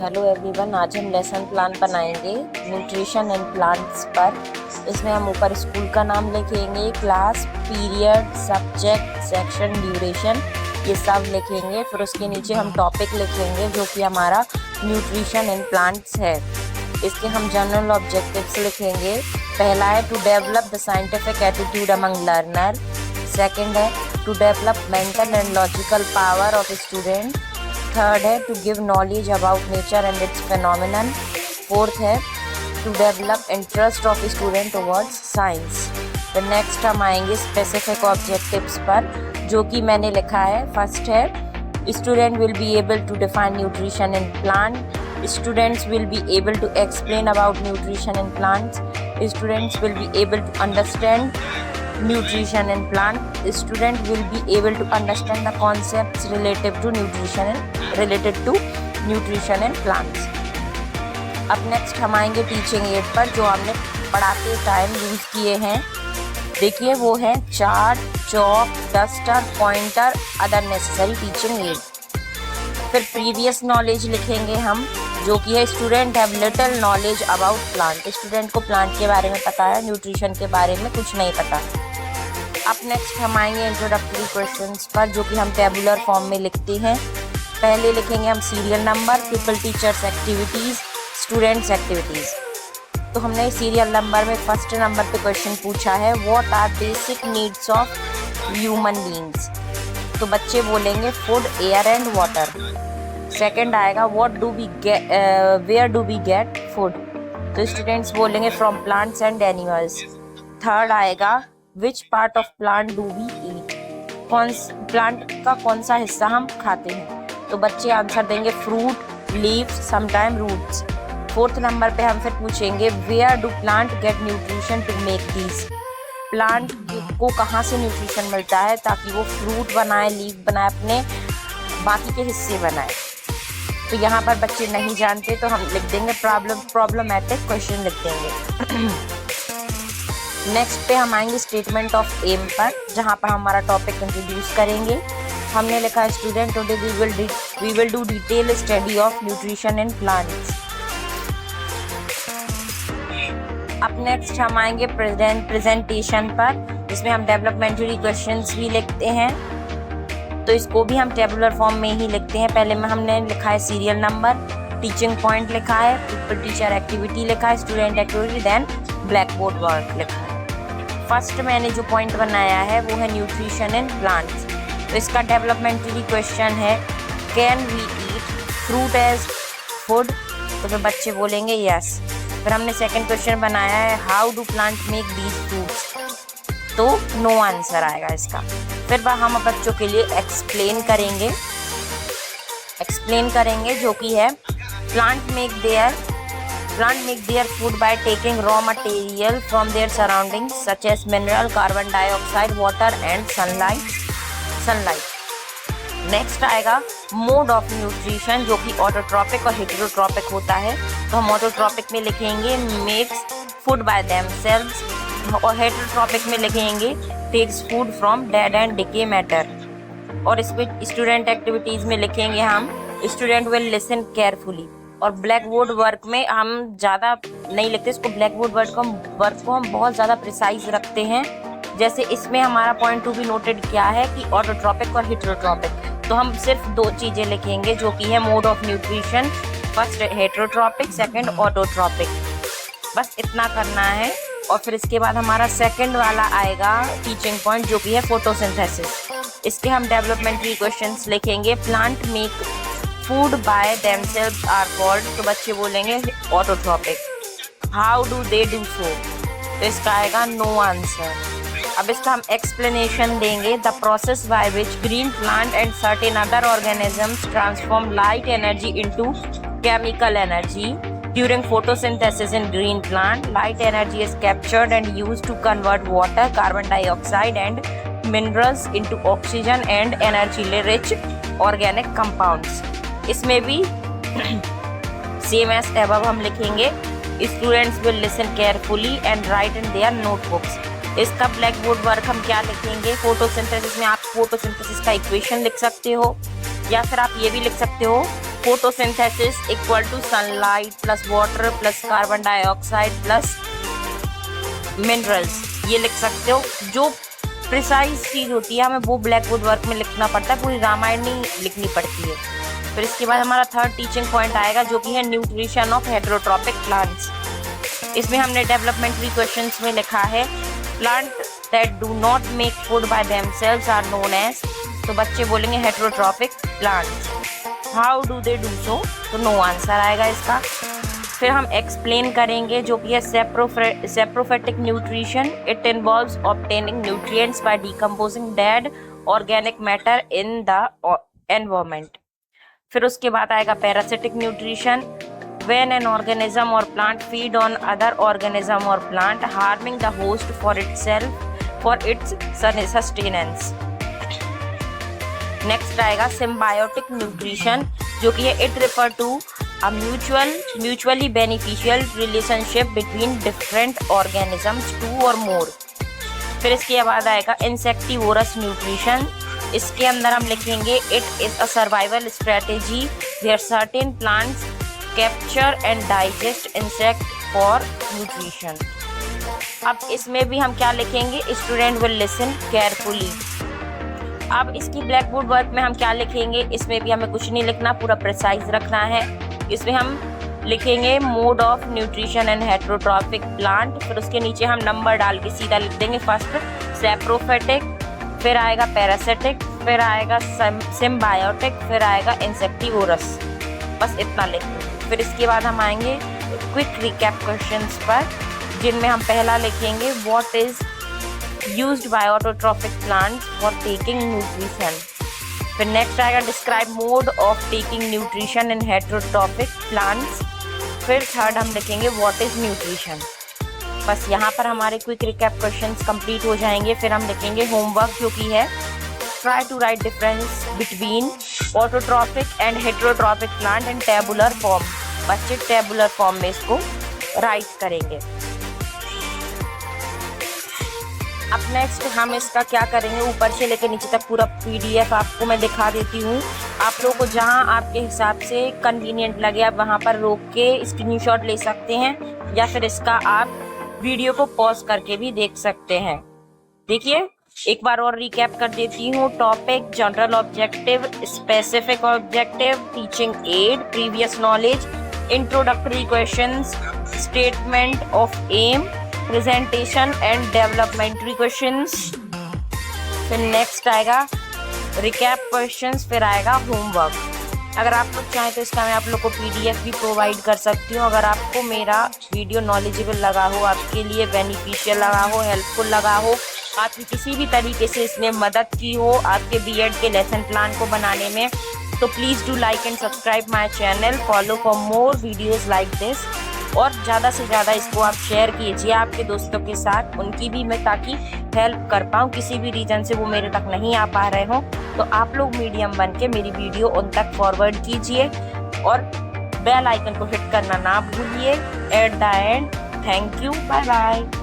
Hello everyone, आज हम lesson plan बनाएंगे न्यूट्रिशन एंड प्लांट्स पर। इसमें हम ऊपर स्कूल का नाम लिखेंगे, class, period, subject, section, duration, ये सब लिखेंगे। फिर उसके नीचे हम टॉपिक लिखेंगे जो कि हमारा न्यूट्रिशन एंड प्लांट्स है। इसके हम जनरल ऑब्जेक्टिव्स लिखेंगे। पहला है to develop the scientific attitude among learner. Second है to develop mental and logical power of student. Third है to give knowledge about nature and its phenomenon. Fourth है to develop interest of student towards science. तो next हम आएंगे specific objectives पर, जो कि मैंने लिखा है। फर्स्ट है student will be able to define nutrition in plant. Students will be able to explain about nutrition in plants. Students will be able to understand nutrition in plant. Student will be able to understand the concepts related to nutrition in plants. अब next हम आएंगे teaching add पर, जो हमने पढ़ाते time use किए हैं। देखिए वो है chart, chalk, duster, pointer, other necessary teaching add. फिर प्रीवियस नॉलेज लिखेंगे हम, जो कि है student have little knowledge about plant. Student को प्लांट के बारे में पता है, न्यूट्रिशन के बारे में कुछ नहीं पता। अब नेक्स्ट हम आएंगे इंट्रोडक्टरी क्वेश्चंस पर, जो कि हम टेबुलर फॉर्म में लिखते हैं। पहले लिखेंगे हम serial number, people, teachers, activities, students, activities. तो हमने सीरियल नंबर में फर्स्ट नंबर पे क्वेश्चन पूछा है, what are basic needs of human beings. तो बच्चे बोलेंगे food, air and water. Second आएगा where do we get food. तो स्टूडेंट्स बोलेंगे from plants and animals. Third आएगा which part of plant do we eat. Plant का कौन सा हिस्सा हम खाते हैं। तो बच्चे आंसर देंगे fruit, leaves, sometime roots. Fourth number पे हम फिर पूछेंगे where do plant get nutrition to make these. Plant को कहाँ से न्यूट्रिशन मिलता है ताकि वो फ्रूट बनाए, लीफ बनाए, अपने बाकी के हिस्से बनाए। तो यहाँ पर बच्चे नहीं जानते तो हम लिख देंगे प्रॉब्लमैटिक क्वेश्चन लिख देंगे। नेक्स्ट पे हम आएंगे स्टेटमेंट ऑफ एम पर, जहाँ पर हमारा टॉपिक इंट्रोड्यूस करेंगे। हमने लिखा student today we will do detail study of nutrition in plants. अब नेक्स्ट हम आएंगे प्रेजेंटेशन पर, जिसमें हम डेवलपमेंटरी क्वेश्चंस भी लिखते हैं। तो इसको भी हम टेबुलर फॉर्म में ही लिखते हैं। पहले में हमने लिखा है सीरियल नंबर, टीचिंग पॉइंट लिखा है, पीपल, टीचर, एक्टिविटी लिखा है, student activity, then black board work लिखा है। फर्स्ट मैंने जो पॉइंट बनाया है वो है न्यूट्रिशन इन प्लांट्स। तो इसका डेवलपमेंटरी क्वेश्चन है can we eat fruit as food. तो फिर बच्चे बोलेंगे यस। फिर हमने सेकेंड क्वेश्चन बनाया है how do plant make these fruits. तो नो आंसर आएगा इसका। फिर हम बच्चों के लिए एक्सप्लेन करेंगे जो कि है plant make their food by taking raw material from their surroundings such as mineral, carbon dioxide, water and sunlight. Next आएगा मोड ऑफ न्यूट्रिशन, जो कि ऑटोट्रॉपिक और हेटेरोट्रॉपिक होता है। तो हम ऑटोट्रॉपिक में लिखेंगे मेक्स फूड बाय देमसेल्व्स, और हेटेरोट्रॉपिक में लिखेंगे takes food from dead and decay matter. और इसमें स्टूडेंट एक्टिविटीज़ में लिखेंगे हम स्टूडेंट विल लिसन केयरफुली। और ब्लैक बोर्ड वर्क में हम ज़्यादा नहीं लिखते इसको, ब्लैक बोर्ड वर्क को हम बहुत ज़्यादा प्रिसाइज रखते हैं। जैसे इसमें हमारा पॉइंट टू बी नोटेड क्या है कि ऑटोट्रॉपिक और हेटेरोट्रॉपिक। तो हम सिर्फ दो चीज़ें लिखेंगे जो कि है mode of nutrition, first heterotrophic, second autotrophic. बस इतना करना है। और फिर इसके बाद हमारा सेकंड वाला आएगा टीचिंग पॉइंट, जो कि है फोटोसिंथेसिस। इसके हम डेवलपमेंटरी क्वेश्चंस लिखेंगे plant make food by themselves are called. तो बच्चे बोलेंगे autotrophic. How do they do so. तो इसका आएगा नो आंसर। अब इसका हम एक्सप्लेनेशन देंगे the process by which green plant and certain other organisms transform light energy into chemical energy. During photosynthesis in green plant, light energy is captured and used to convert water, carbon dioxide and minerals into oxygen and energy-rich organic compounds. इसमें भी same as above हम लिखेंगे students will listen carefully and write in their notebooks. इसका black board work हम क्या लिखेंगे, photosynthesis में आप फोटोसिंथेसिस का इक्वेशन लिख सकते हो, या फिर आप ये भी लिख सकते हो photosynthesis equal to sunlight plus water plus carbon dioxide plus minerals, ये लिख सकते हो। जो प्रिसाइज चीज़ होती है हमें वो ब्लैक बोर्ड वर्क में लिखना पड़ता है, पूरी रामायण नहीं लिखनी पड़ती है। फिर इसके बाद हमारा थर्ड टीचिंग पॉइंट आएगा जो कि है न्यूट्रिशन ऑफ हेटेरोट्रॉपिक प्लांट्स। इसमें हमने डेवलपमेंटरी क्वेश्चंस में लिखा है plant that do not make food by themselves are known as, तो बच्चे बोलेंगे heterotrophic plants. How do they do so, तो नो आंसर आएगा इसका। फिर हम एक्सप्लेन करेंगे जो कि है saprophytic nutrition. It involves obtaining nutrients by decomposing dead organic matter in the environment. फिर उसके बाद आएगा parasitic nutrition. When an organism or plant feed on other organism or plant, harming the host for its sustenance. Next आएगा symbiotic nutrition जो कि है it refer to a mutually beneficial relationship between different organisms, two or more. फिर इसके बाद आएगा insectivorous nutrition। इसके अंदर हम लिखेंगे it is a survival strategy where certain plants capture and digest insect for nutrition. अब इसमें भी हम क्या लिखेंगे, स्टूडेंट विल लिसन केयरफुली। अब इसकी ब्लैक बोर्ड वर्क में हम क्या लिखेंगे, इसमें भी हमें कुछ नहीं लिखना, पूरा प्रिसाइज रखना है। इसमें हम लिखेंगे mode of nutrition and heterotrophic plant, फिर उसके नीचे हम नंबर डाल के सीधा लिख देंगे। फर्स्ट सेप्रोफेटिक, फिर आएगा पैरासिटिक, फिर आएगा सिम्बायोटिक, फिर आएगा इंसेक्टिवोरस, बस इतना लिखेंगे। फिर इसके बाद हम आएंगे क्विक रिकैप क्वेश्चंस पर, जिनमें हम पहला लिखेंगे what is used by autotrophic plants for taking nutrition. फिर नेक्स्ट आएगा describe mode of taking nutrition in heterotrophic plants. फिर थर्ड हम लिखेंगे व्हाट इज न्यूट्रिशन। बस यहाँ पर हमारे क्विक रिकैप क्वेश्चंस कंप्लीट हो जाएंगे। फिर हम लिखेंगे होमवर्क जो कि है try to write difference between autotrophic and heterotrophic plant in tabular form. बच्चे टेबुलर फॉर्म में इसको राइट करेंगे। अब नेक्स्ट हम इसका क्या करेंगे, ऊपर से लेकर नीचे तक पूरा PDF आपको मैं दिखा देती हूँ। आप लोगों को जहाँ आपके हिसाब से कन्वीनियंट लगे आप वहाँ पर रोक के स्क्रीनशॉट ले सकते हैं, या फिर इसका आप वीडियो को पॉज करके भी देख सकते हैं। देखिए एक बार और रिकैप कर देती हूँ। Topic general objective, specific objective, teaching aid, previous knowledge, introductory questions, statement of aim, presentation and developmentary questions. फिर नेक्स्ट आएगा रिकैप क्वेश्चंस, फिर आएगा होमवर्क। अगर आप लोग चाहें तो इसका मैं आप लोग को PDF भी प्रोवाइड कर सकती हूँ। अगर आपको मेरा वीडियो नॉलेजेबल लगा हो, आपके लिए बेनिफिशियल लगा हो, हेल्पफुल लगा हो, आपकी किसी भी तरीके से इसने मदद की हो आपके B.Ed के लेसन प्लान को बनाने में, तो please do like and subscribe my channel, follow for more videos like this. और ज़्यादा से ज़्यादा इसको आप शेयर कीजिए आपके दोस्तों के साथ, उनकी भी मैं ताकि हेल्प कर पाऊँ, किसी भी रीज़न से वो मेरे तक नहीं आ पा रहे हों। तो आप लोग मीडियम बन के मेरी वीडियो उन तक फॉरवर्ड कीजिए और बेल आइकन को हिट करना ना भूलिए। At the end thank you, bye bye.